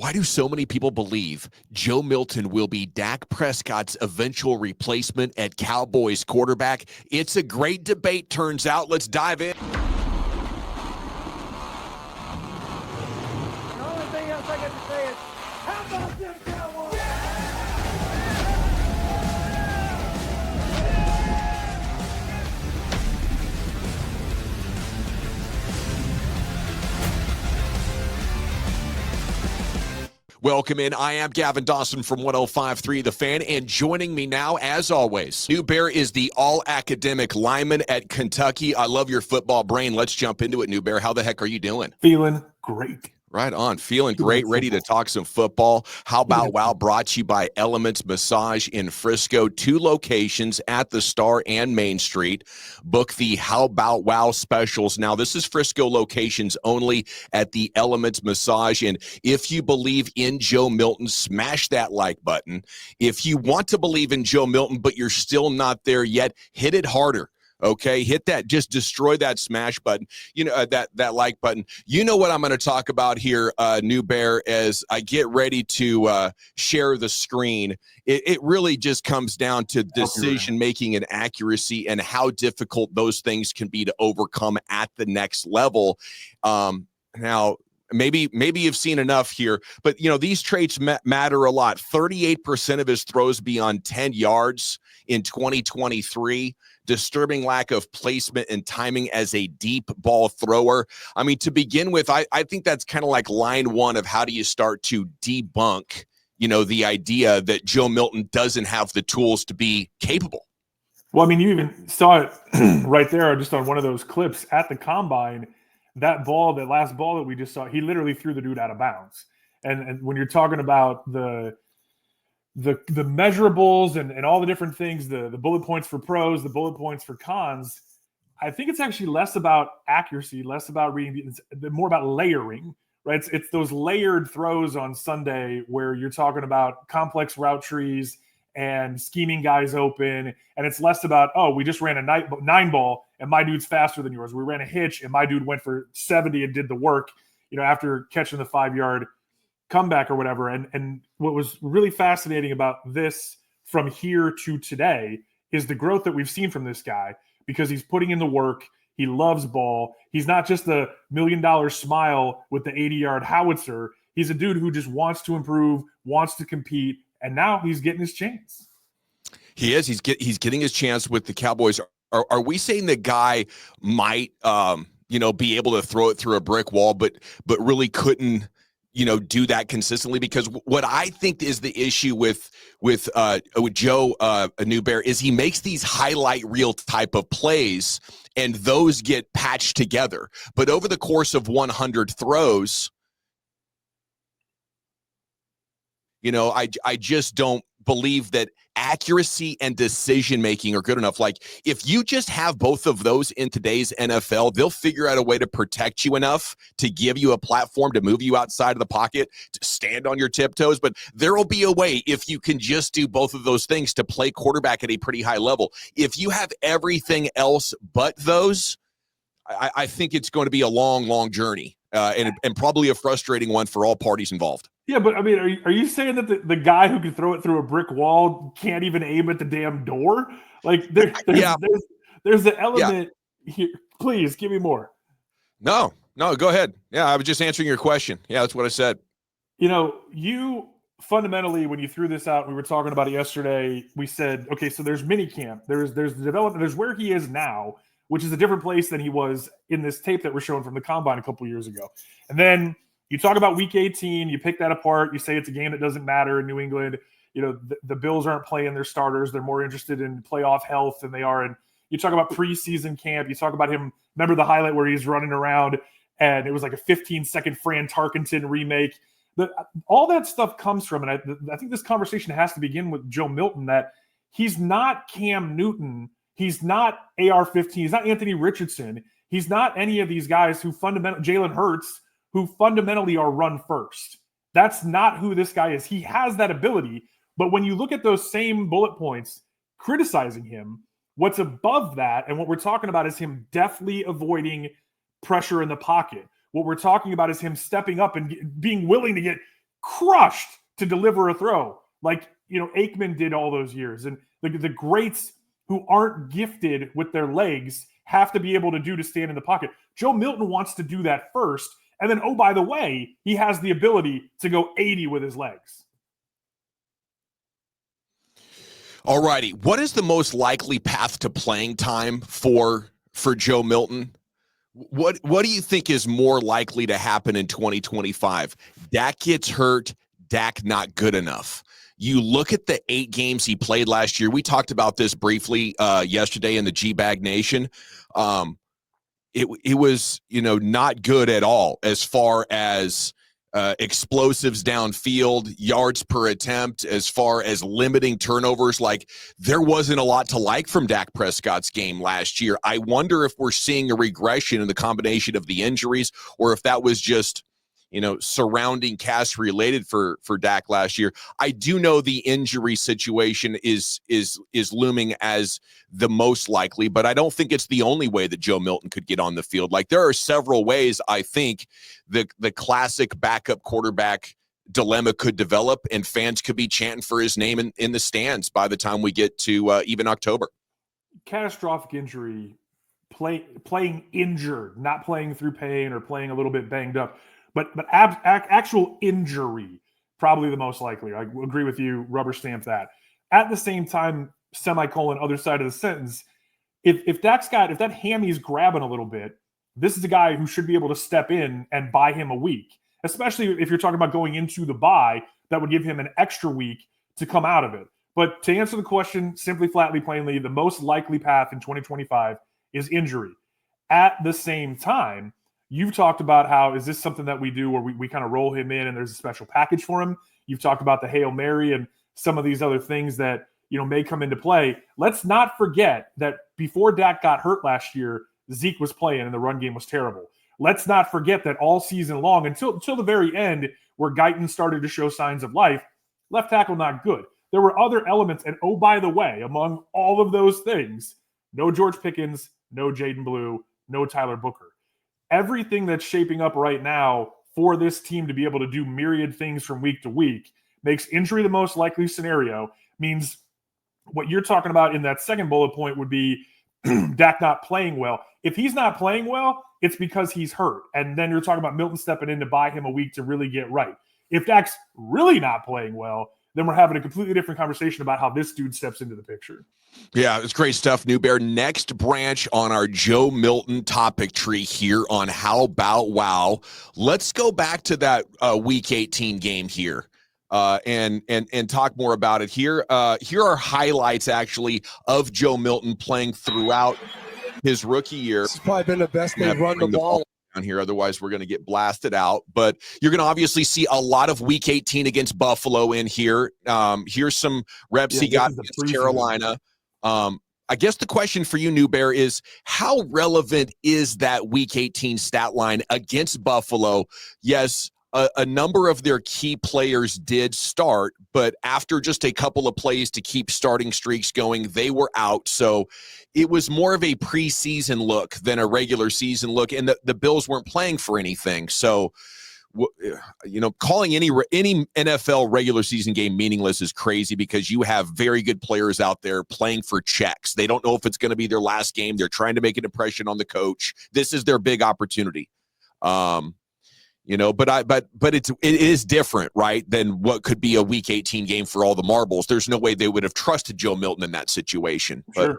Why do so many people believe Joe Milton will be Dak Prescott's eventual replacement at Cowboys quarterback? It's a great debate, turns out. Let's dive in. The only thing else I get to say is, how about them Cowboys? Welcome in. I am Gavin Dawson from 105.3 The Fan, and joining me now, as always, NewBear is the all-academic lineman at Kentucky. I love your football brain. Let's jump into it, NewBear. How the heck are you doing? Feeling great. Right on. Feeling great, ready to talk some football. How Bout Wow brought to you by Elements Massage in Frisco. 2 locations at the Star and Main Street. Book the How Bout Wow specials. Now, this is Frisco locations only at the Elements Massage. And if you believe in Joe Milton, smash that like button. If you want to believe in Joe Milton, but you're still not there yet, hit it harder. Okay, hit that, just destroy that smash button, that like button. You know what I'm going to talk about here, NewBear, as I get ready to share the screen. It really just comes down to decision-making and accuracy and how difficult those things can be to overcome at the next level. Now, maybe you've seen enough here, but, these traits matter a lot. 38% of his throws beyond 10 yards in 2023. Disturbing lack of placement and timing as a deep ball thrower. I mean, to begin with, I think that's kind of like line one of how do you start to debunk, the idea that Joe Milton doesn't have the tools to be capable. Well, I mean, you even saw it right there just on one of those clips at the combine. That last ball that we just saw, he literally threw the dude out of bounds. And when you're talking about the measurables and all the different things, the bullet points for pros, the bullet points for cons, I think it's actually less about accuracy, less about reading, more about layering, right? It's those layered throws on Sunday where you're talking about complex route trees and scheming guys open, and it's less about, we just ran a 9 ball and my dude's faster than yours. We ran a hitch and my dude went for 70 and did the work, after catching the 5-yard comeback or whatever. And what was really fascinating about this from here to today is the growth that we've seen from this guy, because he's putting in the work. He loves ball. He's not just the $1 million smile with the 80-yard howitzer. He's a dude who just wants to improve, wants to compete, and now he's getting his chance. He is. He's getting his chance with the Cowboys. Are we saying the guy might be able to throw it through a brick wall, but really couldn't do that consistently? Because what I think is the issue with Joe NewBear is he makes these highlight reel type of plays, and those get patched together. But over the course of 100 throws, I just don't believe that accuracy and decision-making are good enough. Like, if you just have both of those in today's NFL, they'll figure out a way to protect you enough to give you a platform to move you outside of the pocket, to stand on your tiptoes. But there will be a way, if you can just do both of those things, to play quarterback at a pretty high level. If you have everything else but those, I think it's going to be a long, long journey, and probably a frustrating one for all parties involved. Yeah, but I mean, are you saying that the guy who can throw it through a brick wall can't even aim at the damn door? Like, there's the element here. Please give me more. No, go ahead. Yeah, I was just answering your question. Yeah, that's what I said. You fundamentally, when you threw this out, we were talking about it yesterday. We said, okay, so there's minicamp. There's the development. There's where he is now, which is a different place than he was in this tape that we're showing from the combine a couple years ago. And then you talk about week 18, you pick that apart. You say it's a game that doesn't matter in New England. The Bills aren't playing their starters. They're more interested in playoff health than they are. And you talk about preseason camp. You talk about him. Remember the highlight where he's running around and it was like a 15-second Fran Tarkenton remake. All that stuff comes from, and I think this conversation has to begin with Joe Milton, that he's not Cam Newton. He's not AR-15. He's not Anthony Richardson. He's not any of these guys who Jalen Hurts, who fundamentally are run first. That's not who this guy is. He has that ability, but when you look at those same bullet points criticizing him, what's above that and what we're talking about is him deftly avoiding pressure in the pocket. What we're talking about is him stepping up and being willing to get crushed to deliver a throw like, Aikman did all those years. And the greats who aren't gifted with their legs have to be able to stand in the pocket. Joe Milton wants to do that first. And then, oh, by the way, he has the ability to go 80 with his legs. All righty. What is the most likely path to playing time for Joe Milton? What do you think is more likely to happen in 2025? Dak gets hurt, Dak not good enough. You look at the 8 games he played last year. We talked about this briefly yesterday in the G-Bag Nation. It was, not good at all as far as explosives downfield, yards per attempt, as far as limiting turnovers. Like, there wasn't a lot to like from Dak Prescott's game last year. I wonder if we're seeing a regression in the combination of the injuries, or if that was just, surrounding cast related for Dak last year. I do know the injury situation is looming as the most likely, but I don't think it's the only way that Joe Milton could get on the field. Like, there are several ways I think the classic backup quarterback dilemma could develop, and fans could be chanting for his name in the stands by the time we get to even October. Catastrophic injury, playing injured, not playing through pain or playing a little bit banged up. But actual injury, probably the most likely. I agree with you, rubber stamp that. At the same time, semicolon, other side of the sentence, if that hammy's grabbing a little bit, this is a guy who should be able to step in and buy him a week, especially if you're talking about going into the bye. That would give him an extra week to come out of it. But to answer the question simply, flatly, plainly, the most likely path in 2025 is injury. At the same time, you've talked about how, is this something that we do where we kind of roll him in and there's a special package for him? You've talked about the Hail Mary and some of these other things that, may come into play. Let's not forget that before Dak got hurt last year, Zeke was playing and the run game was terrible. Let's not forget that all season long, until the very end, where Guyton started to show signs of life, left tackle not good. There were other elements. And oh, by the way, among all of those things, no George Pickens, no Jaden Blue, no Tyler Booker. Everything that's shaping up right now for this team to be able to do myriad things from week to week makes injury the most likely scenario. Means what you're talking about in that second bullet point would be Dak not playing well. If he's not playing well, it's because he's hurt. And then you're talking about Milton stepping in to buy him a week to really get right. If Dak's really not playing well, then we're having a completely different conversation about how this dude steps into the picture. Yeah, it's great stuff, NewBear. Next branch on our Joe Milton topic tree here on How Bout Wow. Let's go back to that Week 18 game here and talk more about it here. Here are highlights, actually, of Joe Milton playing throughout his rookie year. This has probably been the best they've run the ball down here. Otherwise, we're going to get blasted out. But you're going to obviously see a lot of Week 18 against Buffalo in here. Here's some reps he got against Carolina. I guess the question for you, NewBear, is how relevant is that Week 18 stat line against Buffalo? Yes, a number of their key players did start, but after just a couple of plays to keep starting streaks going, they were out. So it was more of a preseason look than a regular season look, and the Bills weren't playing for anything. So, calling any NFL regular season game meaningless is crazy, because you have very good players out there playing for checks. They don't know if it's going to be their last game. They're trying to make an impression on the coach. This is their big opportunity. But it is different, right, than what could be a Week 18 game for all the marbles. There's no way they would have trusted Joe Milton in that situation. But sure.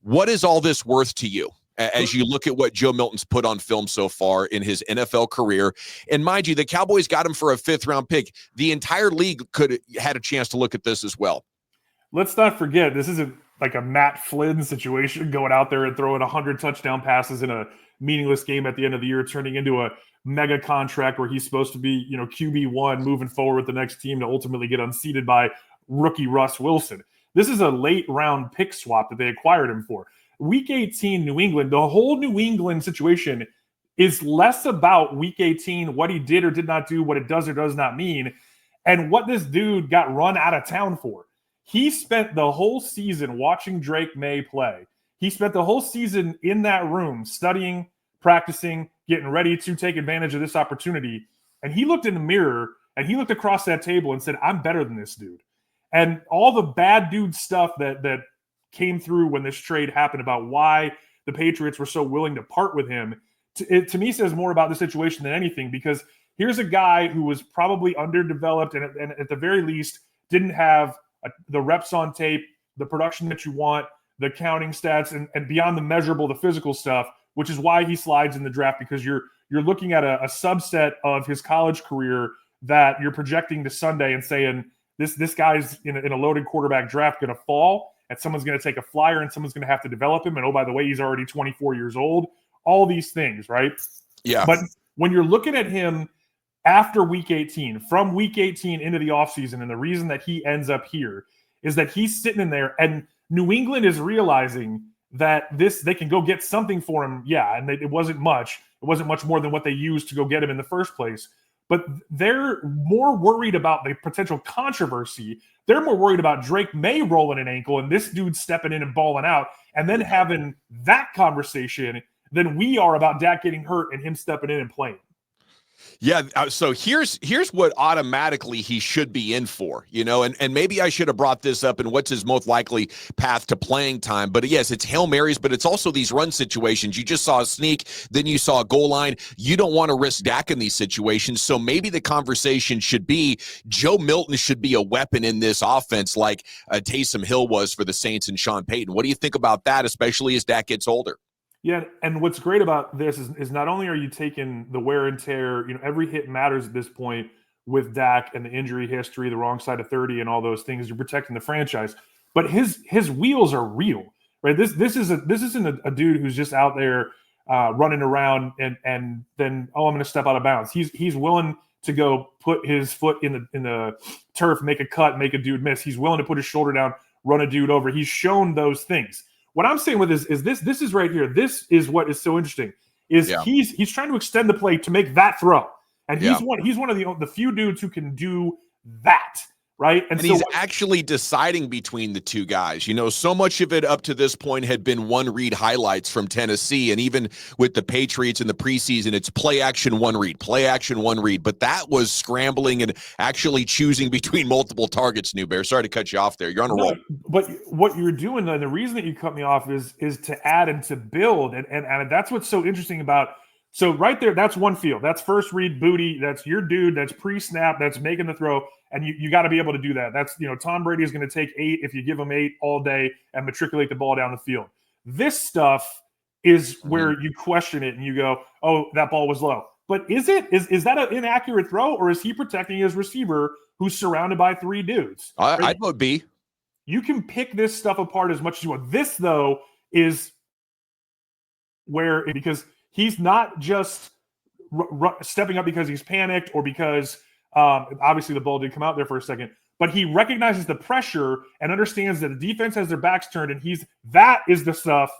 What is all this worth to you as you look at what Joe Milton's put on film so far in his NFL career? And mind you, the Cowboys got him for a 5th-round pick. The entire league could have had a chance to look at this as well. Let's not forget, this isn't like a Matt Flynn situation, going out there and throwing 100 touchdown passes in a meaningless game at the end of the year, turning into a mega contract where he's supposed to be, QB1 moving forward with the next team to ultimately get unseated by rookie Russ Wilson. This is a late round pick swap that they acquired him for. Week 18, New England, the whole New England situation is less about Week 18, what he did or did not do, what it does or does not mean, and what this dude got run out of town for. He spent the whole season watching Drake May play. He spent the whole season in that room studying, practicing, getting ready to take advantage of this opportunity. And he looked in the mirror and he looked across that table and said, I'm better than this dude. And all the bad dude stuff that came through when this trade happened about why the Patriots were so willing to part with him, to me says more about the situation than anything, because here's a guy who was probably underdeveloped and at the very least didn't have the reps on tape, the production that you want, the counting stats, and beyond the measurable, the physical stuff, which is why he slides in the draft, because you're looking at a subset of his college career that you're projecting to Sunday and saying, this guy's in a loaded quarterback draft going to fall, and someone's going to take a flyer, and someone's going to have to develop him. And oh, by the way, he's already 24 years old. All these things, right? Yeah. But when you're looking at him after week 18, from week 18 into the offseason, and the reason that he ends up here is that he's sitting in there, and New England is realizing that they can go get something for him. Yeah, and it wasn't much. It wasn't much more than what they used to go get him in the first place. But they're more worried about the potential controversy. They're more worried about Drake May rolling an ankle and this dude stepping in and balling out and then having that conversation than we are about Dak getting hurt and him stepping in and playing. Yeah, so here's what automatically he should be in for, and maybe I should have brought this up and what's his most likely path to playing time. But yes, it's Hail Marys, but it's also these run situations. You just saw a sneak, then you saw a goal line. You don't want to risk Dak in these situations. So maybe the conversation should be Joe Milton should be a weapon in this offense like Taysom Hill was for the Saints and Sean Payton. What do you think about that, especially as Dak gets older? Yeah, and what's great about this is not only are you taking the wear and tear, every hit matters at this point with Dak and the injury history, the wrong side of 30 and all those things, you're protecting the franchise. But his wheels are real, right? This isn't a dude who's just out there running around and then, I'm going to step out of bounds. He's willing to go put his foot in the turf, make a cut, make a dude miss. He's willing to put his shoulder down, run a dude over. He's shown those things. What I'm saying with this is right here. This is what is so interesting. He's trying to extend the play to make that throw, and he's one of the few dudes who can do that, right? And so he's actually deciding between the two guys. So much of it up to this point had been one read highlights from Tennessee, and even with the Patriots in the preseason, it's play action one read, play action one read. But that was scrambling and actually choosing between multiple targets. NewBear, sorry to cut you off there. You're on a roll. But what you're doing, and the reason that you cut me off is to add and to build, and that's what's so interesting about. So right there, that's one field. That's first read booty. That's your dude. That's pre-snap. That's making the throw. And you got to be able to do that. That's, Tom Brady is going to take 8 if you give him 8 all day and matriculate the ball down the field. This stuff is where you question it and you go, oh, that ball was low. But is that an inaccurate throw, or is he protecting his receiver who's surrounded by 3 dudes? I would be. You can pick this stuff apart as much as you want. This, though, is because he's not just stepping up because he's panicked or because obviously the ball did come out there for a second, but he recognizes the pressure and understands that the defense has their backs turned, and that is the stuff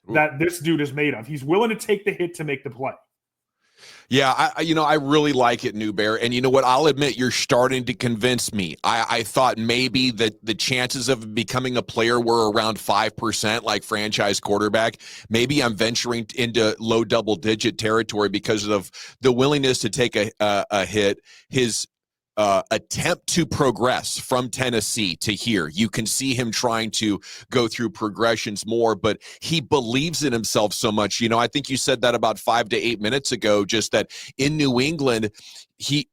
that this dude is made of. He's willing to take the hit to make the play. Yeah, I really like it, NewBear. And you know what? I'll admit you're starting to convince me. I thought maybe that the chances of becoming a player were around 5%, like franchise quarterback. Maybe I'm venturing into low double-digit territory because of the willingness to take a hit. His attempt to progress from Tennessee to here. You can see him trying to go through progressions more, but he believes in himself so much. I think you said that about 5 to 8 minutes ago, just that in New England, he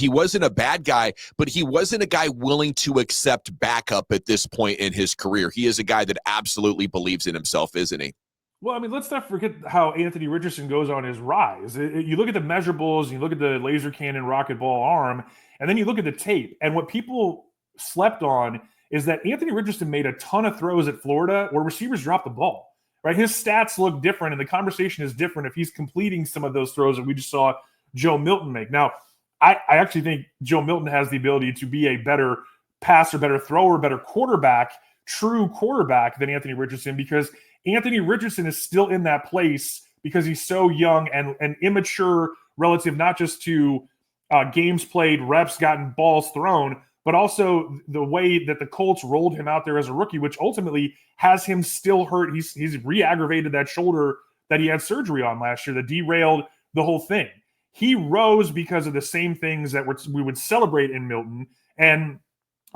wasn't a bad guy, but he wasn't a guy willing to accept backup at this point in his career. He is a guy that absolutely believes in himself, isn't he? Well, let's not forget how Anthony Richardson goes on his rise. You look at the measurables, you look at the laser cannon rocket ball arm, and then you look at the tape. And what people slept on is that Anthony Richardson made a ton of throws at Florida where receivers dropped the ball, right? His stats look different, and the conversation is different if he's completing some of those throws that we just saw Joe Milton make. Now, I actually think Joe Milton has the ability to be a better passer, better thrower, better quarterback, true quarterback than Anthony Richardson, because Anthony Richardson is still in that place because he's so young and immature relative not just to games played, reps gotten, balls thrown, but also the way that the Colts rolled him out there as a rookie, which ultimately has him still hurt. He's re-aggravated that shoulder that he had surgery on last year that derailed the whole thing. he rose because of the same things that we would celebrate in Milton. And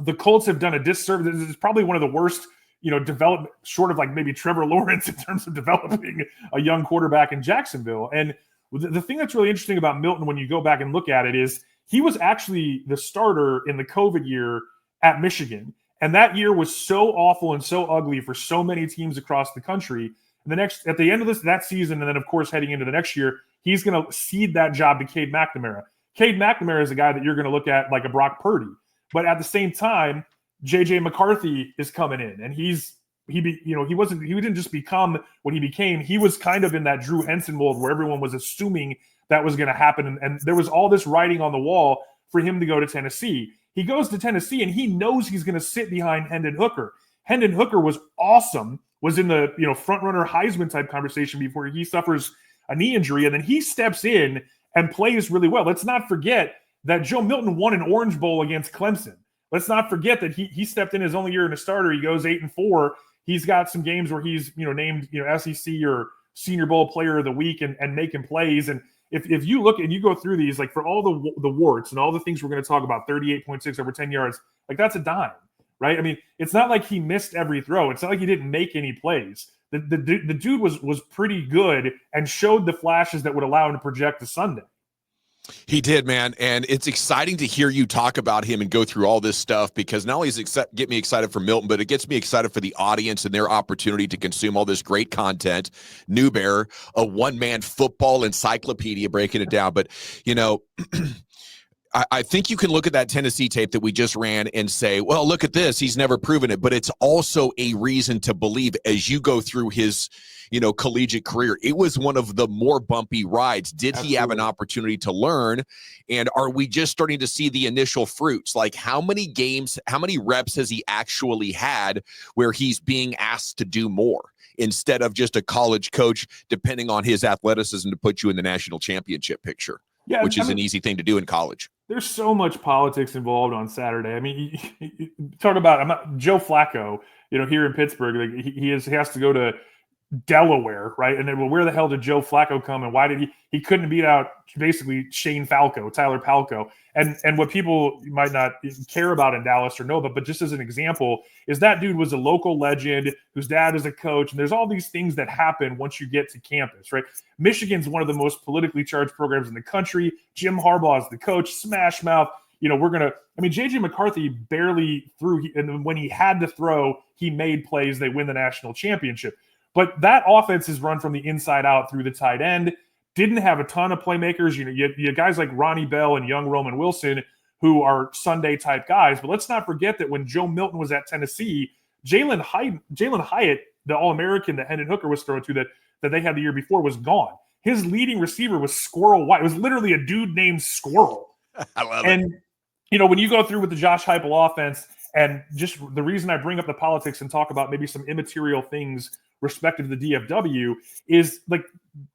the Colts have done a disservice. This is probably one of the worst, development, short of like maybe Trevor Lawrence in terms of developing a young quarterback in Jacksonville. And the thing that's really interesting about Milton when you go back and look at it is he was actually the starter in the COVID year at Michigan. And that year was so awful and so ugly for so many teams across the country. And at the end of that season, and then of course heading into the next year, he's going to cede that job to Cade McNamara. Cade McNamara is a guy that you're going to look at like a Brock Purdy. But at the same time, J.J. McCarthy is coming in, and he didn't just become what he became. He was kind of in that Drew Henson mold where everyone was assuming that was going to happen, and there was all this writing on the wall for him to go to Tennessee. He goes to Tennessee, and he knows he's going to sit behind Hendon Hooker. Hendon Hooker was awesome, was in the front runner Heisman type conversation before he suffers a knee injury, and then he steps in and plays really well. Let's not forget that Joe Milton won an Orange Bowl against Clemson. Let's not forget that he stepped in his only year in a starter. He goes 8-4. He's got some games where he's named SEC or Senior Bowl Player of the Week and making plays. And if you look and you go through these, like for all the warts and all the things we're going to talk about, 38.6 over 10 yards, like that's a dime, right? I mean, it's not like he missed every throw. It's not like he didn't make any plays. The dude was pretty good and showed the flashes that would allow him to project to Sunday. He did, man. And it's exciting to hear you talk about him and go through all this stuff, because not only does it get me excited for Milton, but it gets me excited for the audience and their opportunity to consume all this great content. NewBear, a one-man football encyclopedia, breaking it down. But, I think you can look at that Tennessee tape that we just ran and say, well, look at this. He's never proven it. But it's also a reason to believe as you go through his collegiate career. It was one of the more bumpy rides. Did Absolutely. He have an opportunity to learn? And are we just starting to see the initial fruits? Like how many games, how many reps has he actually had where he's being asked to do more instead of just a college coach depending on his athleticism to put you in the national championship picture? Yeah, which is an easy thing to do in college. There's so much politics involved on Saturday. I mean, talk about Joe Flacco, here in Pittsburgh. Like he has to go to Delaware, right? And then, well, where the hell did Joe Flacco come, and why did he couldn't beat out basically Tyler Palco? And what people might not care about in Dallas or know, but just as an example, is that dude was a local legend whose dad is a coach, and there's all these things that happen once you get to campus, right? Michigan's one of the most politically charged programs in the country. Jim Harbaugh is the coach, smash mouth. J.J. McCarthy barely threw, and when he had to throw, he made plays. They win the national championship. But that offense is run from the inside out through the tight end. Didn't have a ton of playmakers. You have guys like Ronnie Bell and young Roman Wilson who are Sunday type guys. But let's not forget that when Joe Milton was at Tennessee, Jalen Hyatt, the All-American that Hendon Hooker was thrown to that they had the year before, was gone. His leading receiver was Squirrel White. It was literally a dude named Squirrel. I love it. And, when you go through with the Josh Heupel offense, and just the reason I bring up the politics and talk about maybe some immaterial things respective to the DFW is like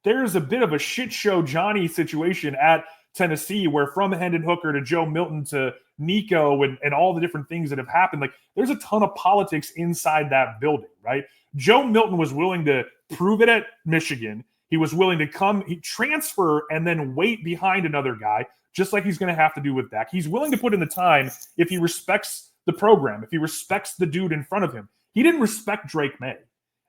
there's a bit of a shit show Johnny situation at Tennessee where from Hendon Hooker to Joe Milton to Nico and all the different things that have happened, like there's a ton of politics inside that building, right? Joe Milton was willing to prove it at Michigan. He was willing to transfer and then wait behind another guy, just like he's going to have to do with Dak. He's willing to put in the time if he respects the program, if he respects the dude in front of him. He didn't respect Drake May.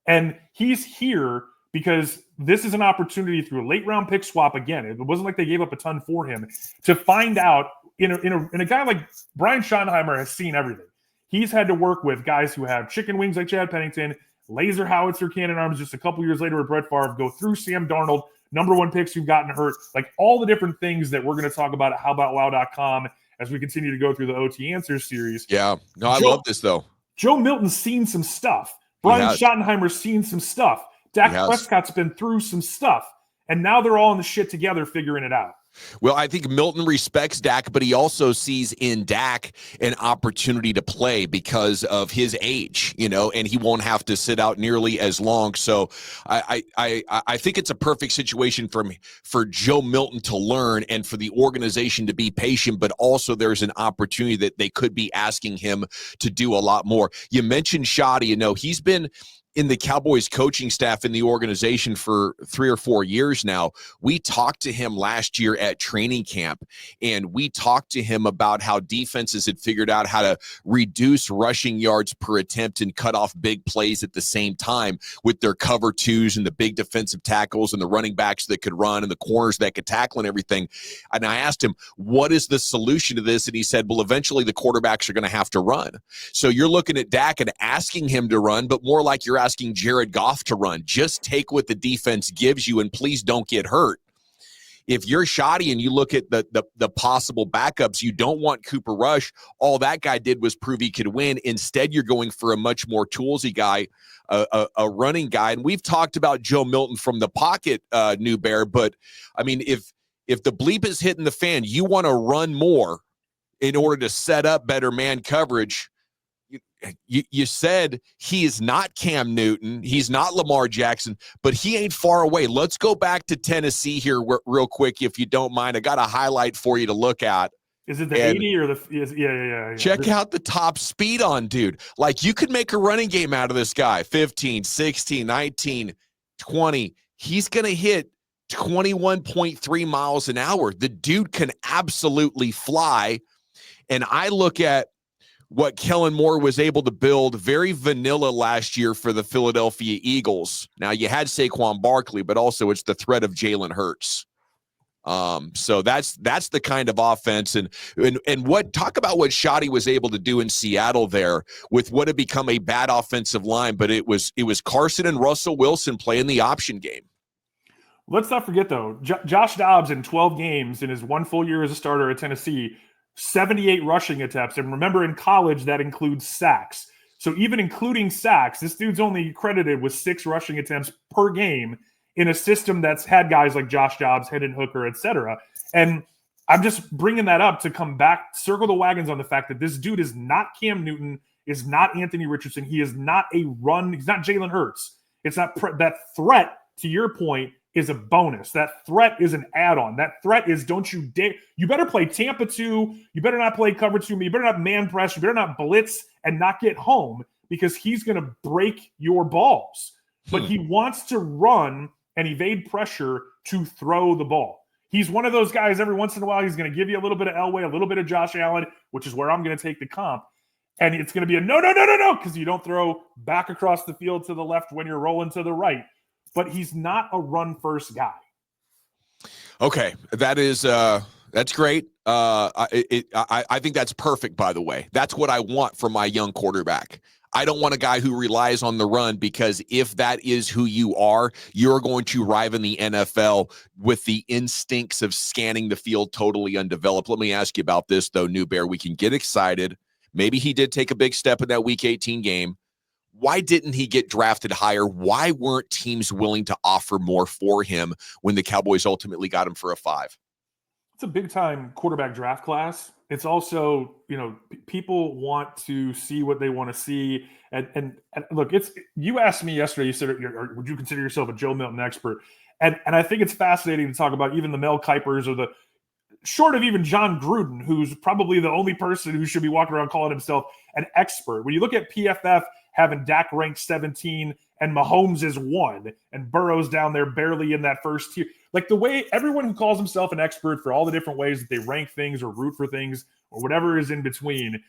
And he's here because this is an opportunity through a late round pick swap. Again, it wasn't like they gave up a ton for him to find out in a guy like Brian Schottenheimer has seen everything. He's had to work with guys who have chicken wings like Chad Pennington, laser howitzer cannon arms just a couple years later with Brett Favre, go through Sam Darnold, number one picks who've gotten hurt, like all the different things that we're going to talk about at howboutwow.com as we continue to go through the OT Answers series. Yeah. No, I love this though. Joe Milton's seen some stuff. Brian Schottenheimer's seen some stuff. Dak Prescott's been through some stuff. And now they're all in the shit together figuring it out. Well, I think Milton respects Dak, but he also sees in Dak an opportunity to play because of his age, and he won't have to sit out nearly as long. So I think it's a perfect situation for Joe Milton to learn and for the organization to be patient, but also there's an opportunity that they could be asking him to do a lot more. You mentioned Shoddy, he's been in the Cowboys coaching staff in the organization for 3 or 4 years now. We talked to him last year at training camp, and we talked to him about how defenses had figured out how to reduce rushing yards per attempt and cut off big plays at the same time with their cover twos and the big defensive tackles and the running backs that could run and the corners that could tackle and everything. And I asked him, what is the solution to this? And he said, well, eventually the quarterbacks are going to have to run. So you're looking at Dak and asking him to run, but more like you're asking Jared Goff to run. Just take what the defense gives you and please don't get hurt. If you're shoddy and you look at the possible backups, you don't want Cooper Rush. All that guy did was prove he could win. Instead, you're going for a much more toolsy guy, a running guy. And we've talked about Joe Milton from the pocket, NewBear. But, I mean, if the bleep is hitting the fan, you want to run more in order to set up better man coverage. You said he is not Cam Newton. He's not Lamar Jackson, but he ain't far away. Let's go back to Tennessee here real quick, if you don't mind. I got a highlight for you to look at. Is it the 80 or the – yeah. Check out the top speed on, dude. Like, you could make a running game out of this guy. 15, 16, 19, 20. He's going to hit 21.3 miles an hour. The dude can absolutely fly. And I look at what Kellen Moore was able to build, very vanilla last year for the Philadelphia Eagles. Now, you had Saquon Barkley, but also it's the threat of Jalen Hurts. So that's the kind of offense. And what talk about what Shoddy was able to do in Seattle there with what had become a bad offensive line, but it was Carson and Russell Wilson playing the option game. Let's not forget, though, Josh Dobbs in 12 games in his one full year as a starter at Tennessee, 78 rushing attempts. And remember, in college, that includes sacks. So even including sacks, this dude's only credited with 6 rushing attempts per game in a system that's had guys like Josh Dobbs, Hendon Hooker, et cetera. And I'm just bringing that up to come back, circle the wagons on the fact that this dude is not Cam Newton, is not Anthony Richardson. He is not he's not Jalen Hurts. It's not that threat, to your point, is a bonus. That threat is an add-on. That threat is, don't you dare. You better play Tampa 2. You better not play cover 2. You better not man press. You better not blitz and not get home, because he's going to break your balls. But he wants to run and evade pressure to throw the ball. He's one of those guys, every once in a while, he's going to give you a little bit of Elway, a little bit of Josh Allen, which is where I'm going to take the comp. And it's going to be a no, because you don't throw back across the field to the left when you're rolling to the right. But he's not a run-first guy. Okay, that's great. I think that's perfect, by the way. That's what I want from my young quarterback. I don't want a guy who relies on the run, because if that is who you are, you're going to arrive in the NFL with the instincts of scanning the field totally undeveloped. Let me ask you about this, though, NewBear. We can get excited. Maybe he did take a big step in that Week 18 game. Why didn't he get drafted higher? Why weren't teams willing to offer more for him when the Cowboys ultimately got him for a 5? It's a big-time quarterback draft class. It's also, people want to see what they want to see. And look, you asked me yesterday, you said, would you consider yourself a Joe Milton expert? And I think it's fascinating to talk about even the Mel Kipers, or short of even John Gruden, who's probably the only person who should be walking around calling himself an expert. When you look at PFF, having Dak ranked 17 and Mahomes is 1 and Burrow's down there barely in that first tier. Like, the way everyone who calls himself an expert for all the different ways that they rank things or root for things or whatever is in between,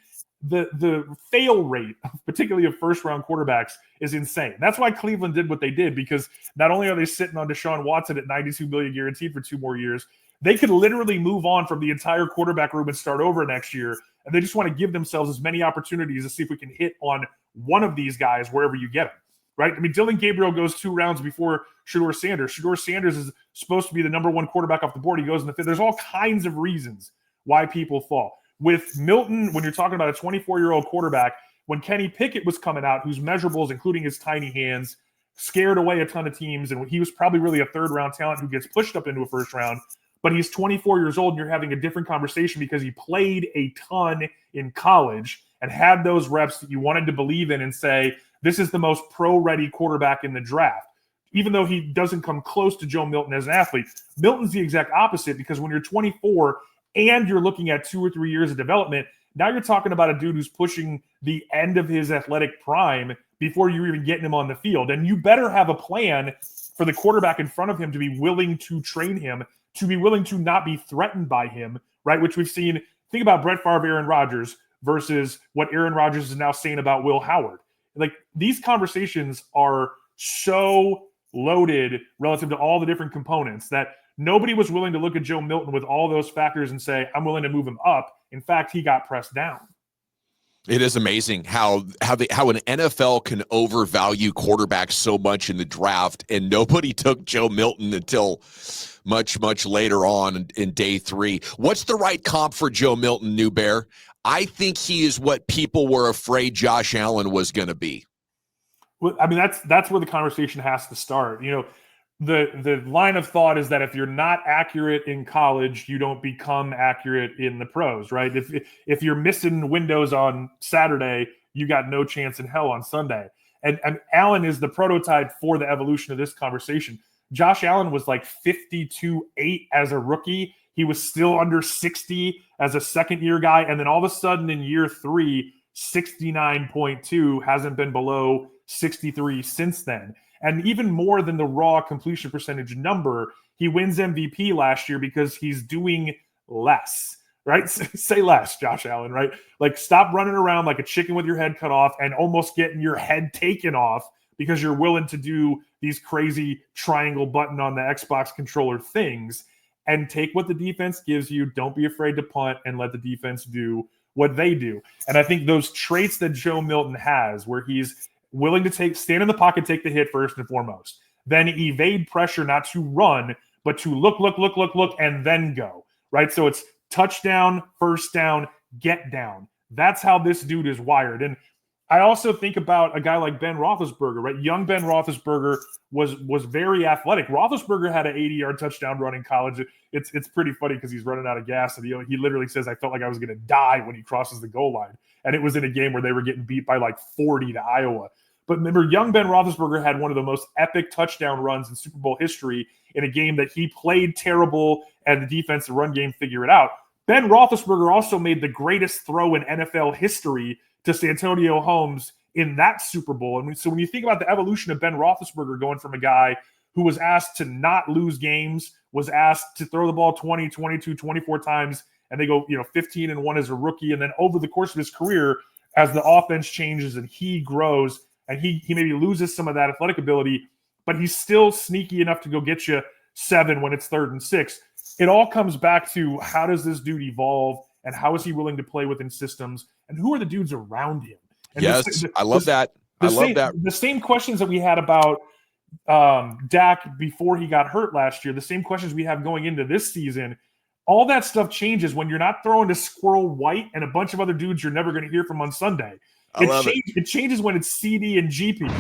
the fail rate, particularly of first-round quarterbacks, is insane. That's why Cleveland did what they did, because not only are they sitting on Deshaun Watson at $92 million guaranteed for 2 more years, they could literally move on from the entire quarterback room and start over next year. And they just want to give themselves as many opportunities to see if we can hit on one of these guys wherever you get them, right? I mean, Dylan Gabriel goes 2 rounds before Shedeur Sanders. Shedeur Sanders is supposed to be the number 1 quarterback off the board. He goes in the 5th. There's all kinds of reasons why people fall. With Milton, when you're talking about a 24-year-old quarterback, when Kenny Pickett was coming out, whose measurables, including his tiny hands, scared away a ton of teams, and he was probably really a 3rd-round talent who gets pushed up into a 1st round, but he's 24 years old, and you're having a different conversation because he played a ton in college and had those reps that you wanted to believe in and say, this is the most pro-ready quarterback in the draft. Even though he doesn't come close to Joe Milton as an athlete, Milton's the exact opposite, because when you're 24 and you're looking at 2 or 3 years of development, Now you're talking about a dude who's pushing the end of his athletic prime before you're even getting him on the field. And you better have a plan for the quarterback in front of him to be willing to train him, to be willing to not be threatened by him, right? Which we've seen. Think about Brett Favre, Aaron Rodgers versus what Aaron Rodgers is now saying about Will Howard. Like, these conversations are so loaded relative to all the different components that nobody was willing to look at Joe Milton with all those factors and say, I'm willing to move him up. In fact, he got pressed down. It is amazing how an NFL can overvalue quarterbacks so much in the draft, and nobody took Joe Milton until much, much later on in day 3. What's the right comp for Joe Milton, NewBear? I think he is what people were afraid Josh Allen was going to be. Well, I mean, that's where the conversation has to start. You know, the line of thought is that if you're not accurate in college, you don't become accurate in the pros, right? If you're missing windows on Saturday, you got no chance in hell on Sunday. And Allen is the prototype for the evolution of this conversation. Josh Allen was like 52.8 as a rookie. He was still under 60 as a second-year guy. And then all of a sudden in year 3, 69.2, hasn't been below 63 since then. And even more than the raw completion percentage number, he wins MVP last year because he's doing less, right? Say less, Josh Allen, right? Like, stop running around like a chicken with your head cut off and almost getting your head taken off because you're willing to do these crazy triangle button on the Xbox controller things, and take what the defense gives you. Don't be afraid to punt and let the defense do what they do. And I think those traits that Joe Milton has, where he's willing to stand in the pocket, take the hit first and foremost, then evade pressure, not to run, but to look, and then go, right? So it's touchdown, first down, get down. That's how this dude is wired. And I also think about a guy like Ben Roethlisberger, right? Young Ben Roethlisberger was very athletic. Roethlisberger had an 80-yard touchdown run in college. It's pretty funny because he's running out of gas, and he literally says, I felt like I was going to die when he crosses the goal line. And it was in a game where they were getting beat by like 40 to Iowa. But remember, young Ben Roethlisberger had one of the most epic touchdown runs in Super Bowl history in a game that he played terrible and the defensive run game figure it out. Ben Roethlisberger also made the greatest throw in NFL history to Santonio Holmes in that Super Bowl. And so when you think about the evolution of Ben Roethlisberger going from a guy who was asked to not lose games, was asked to throw the ball 20, 22, 24 times, and they go 15-1 as a rookie. And then over the course of his career, as the offense changes and he grows, and he maybe loses some of that athletic ability, but he's still sneaky enough to go get you 7 when it's 3rd and 6. It all comes back to, how does this dude evolve, and how is he willing to play within systems, and who are the dudes around him? And yes, I love that. The same questions that we had about Dak before he got hurt last year, the same questions we have going into this season, all that stuff changes when you're not throwing to Squirrel White and a bunch of other dudes you're never going to hear from on Sunday. It changes when it's CD and GP.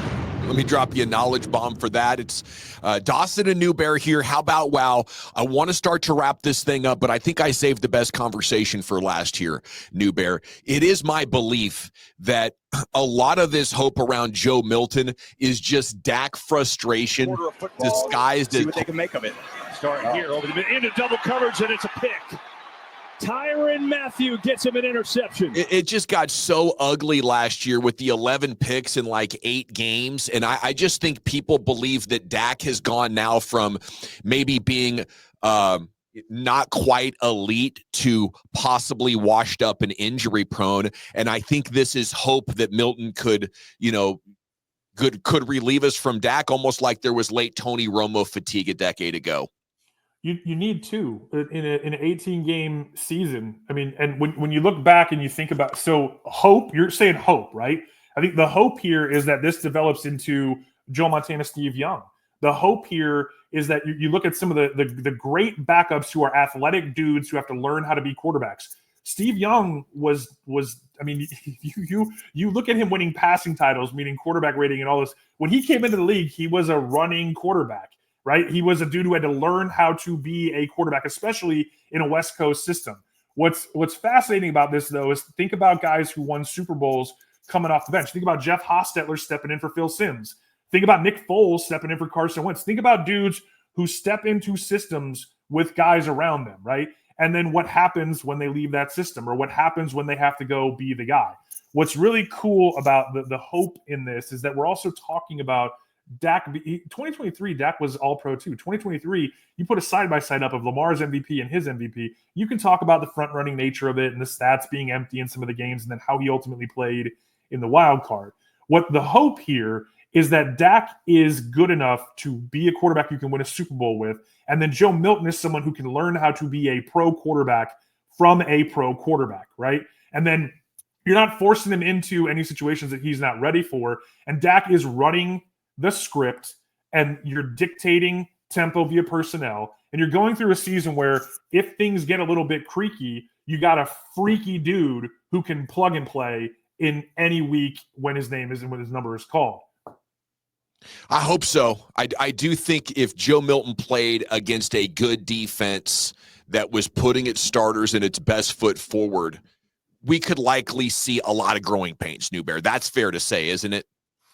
Let me drop you a knowledge bomb for that. It's Dawson and NewBear here. How about wow? I want to start to wrap this thing up, but I think I saved the best conversation for last year, NewBear. It is my belief that a lot of this hope around Joe Milton is just Dak frustration disguised as... See what they can make of it. Starting here over the middle, into double coverage, and it's a pick. Tyrann Mathieu gets him an interception. It just got so ugly last year with the 11 picks in like 8 games. And I just think people believe that Dak has gone now from maybe being not quite elite to possibly washed up and injury prone. And I think this is hope that Milton could relieve us from Dak, almost like there was late Tony Romo fatigue a decade ago. You need to in an 18-game season. I mean, and when you look back and you think about, so hope, you're saying hope, right? I think the hope here is that this develops into Joe Montana, Steve Young. The hope here is that you look at some of the great backups who are athletic dudes who have to learn how to be quarterbacks. Steve Young was I mean, you look at him winning passing titles, meaning quarterback rating and all this. When he came into the league, he was a running quarterback. Right? He was a dude who had to learn how to be a quarterback, especially in a West Coast system. What's fascinating about this, though, is think about guys who won Super Bowls coming off the bench. Think about Jeff Hostetler stepping in for Phil Simms. Think about Nick Foles stepping in for Carson Wentz. Think about dudes who step into systems with guys around them, right? And then what happens when they leave that system, or what happens when they have to go be the guy. What's really cool about the hope in this is that we're also talking about Dak. 2023, Dak was all-pro too. 2023, you put a side-by-side up of Lamar's MVP and his MVP. You can talk about the front-running nature of it and the stats being empty in some of the games, and then how he ultimately played in the wild card. What the hope here is that Dak is good enough to be a quarterback you can win a Super Bowl with, and then Joe Milton is someone who can learn how to be a pro quarterback from a pro quarterback, right? And then you're not forcing him into any situations that he's not ready for, and Dak is running the script, and you're dictating tempo via personnel, and you're going through a season where if things get a little bit creaky, you got a freaky dude who can plug and play in any week when his name is and when his number is called. I hope so. I do think if Joe Milton played against a good defense that was putting its starters and its best foot forward, we could likely see a lot of growing pains, NewBear. That's fair to say, isn't it?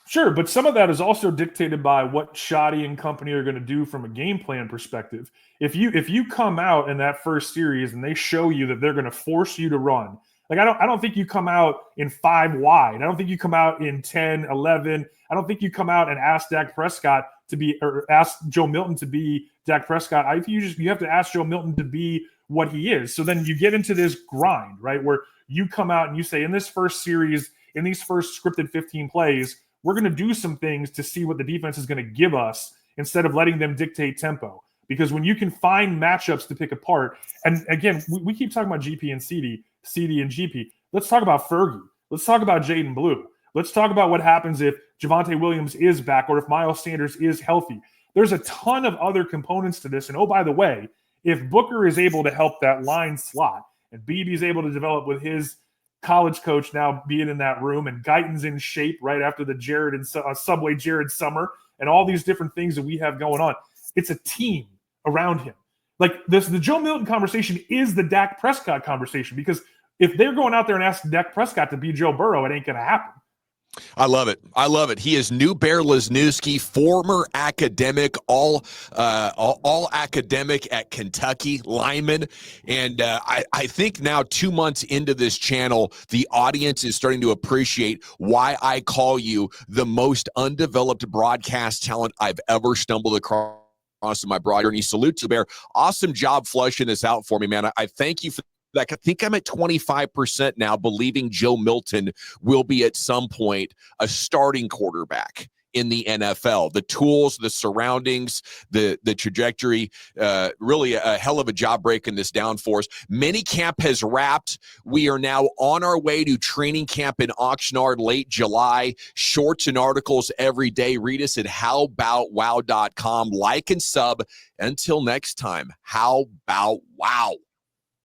Sure, but some of that is also dictated by what Shoddy and company are going to do from a game plan perspective. If you come out in that first series and they show you that they're going to force you to run, like I don't think you come out in 5 wide. I don't think you come out in 10, 11. I don't think you come out and ask Dak Prescott to be, or ask Joe Milton to be Dak Prescott. I think you have to ask Joe Milton to be what he is. So then you get into this grind, right, where you come out and you say, in this first series, in these first scripted 15 plays, we're going to do some things to see what the defense is going to give us instead of letting them dictate tempo. Because when you can find matchups to pick apart, and again, we keep talking about GP and CD and GP. Let's talk about Fergie. Let's talk about Jaden Blue. Let's talk about what happens if Javonte Williams is back or if Miles Sanders is healthy. There's a ton of other components to this. And oh, by the way, if Booker is able to help that line slot and BB's able to develop with his college coach now being in that room, and Guyton's in shape right after the Jared and Subway Jared summer, and all these different things that we have going on, it's a team around him. Like this, the Joe Milton conversation is the Dak Prescott conversation, because if they're going out there and asking Dak Prescott to be Joe Burrow, it ain't going to happen. I love it. I love it. He is NewBear Lesniewski, former academic, all academic at Kentucky, lineman. And I think now 2 months into this channel, the audience is starting to appreciate why I call you the most undeveloped broadcast talent I've ever stumbled across in my broad journey. Salute to Bear. Awesome job flushing this out for me, man. I thank you for that. I think I'm at 25% now, believing Joe Milton will be at some point a starting quarterback in the NFL. The tools, the surroundings, the trajectory, really a hell of a job breaking this down for us. Minicamp has wrapped. We are now on our way to training camp in Oxnard late July. Shorts and articles every day. Read us at howboutwow.com. Like and sub. Until next time, how about wow?